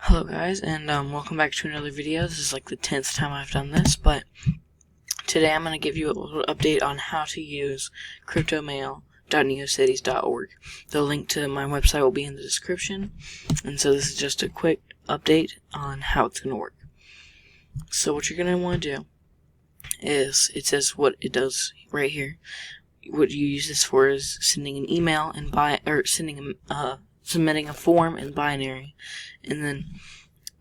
Hello guys, and welcome back to another video. This is like the 10th time I've done this, but today I'm going to give you a little update on how to use CryptoMail.neocities.org. The link to my website will be in the description, and so this is just a quick update on how it's going to work. So what you're going to want to do is, it says what it does right here. What you use this for is sending an email and submitting a form in binary, and then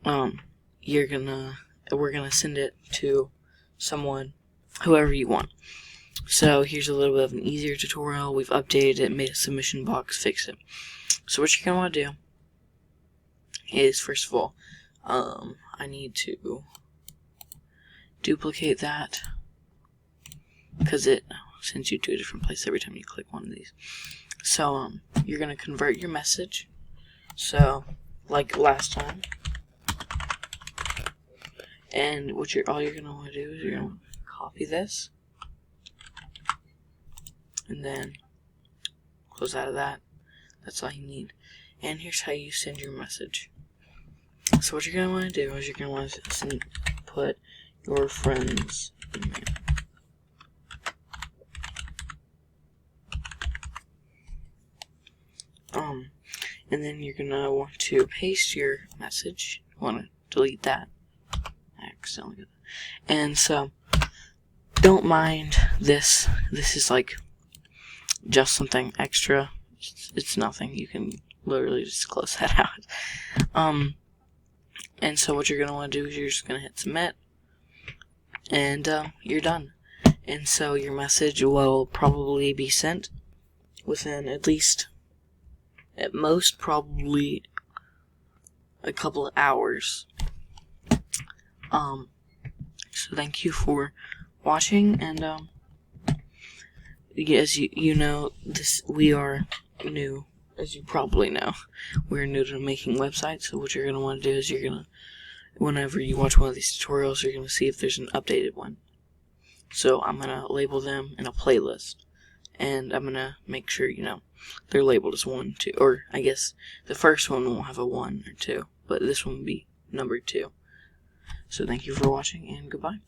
we're gonna send it to someone, whoever you want. So here's a little bit of an easier tutorial. We've updated it, made a submission box, fixed it. So what you're gonna want to do is, first of all, I need to duplicate that because it sends you to a different place every time you click one of these. So you're gonna convert your message. So like last time, and all you're gonna want to do is you're gonna copy this, and then close out of that. That's all you need. And here's how you send your message. So what you're gonna want to do is you're gonna want to put your friend's email. And then you're gonna want to paste your message. Want to delete that. I accidentally did that. And so, don't mind this. This is like just something extra. It's nothing. You can literally just close that out. And so what you're gonna want to do is you're just gonna hit submit, and you're done. And so your message will probably be sent within at most probably a couple of hours. So thank you for watching, and as you know, we are new, as you probably know. We're new to making websites, so what you're gonna want to do is whenever you watch one of these tutorials, you're gonna see if there's an updated one. So I'm gonna label them in a playlist, and I'm gonna make sure they're labeled as 1, 2, or I guess the first one won't have a 1 or 2, but this one will be number 2. So thank you for watching, and goodbye.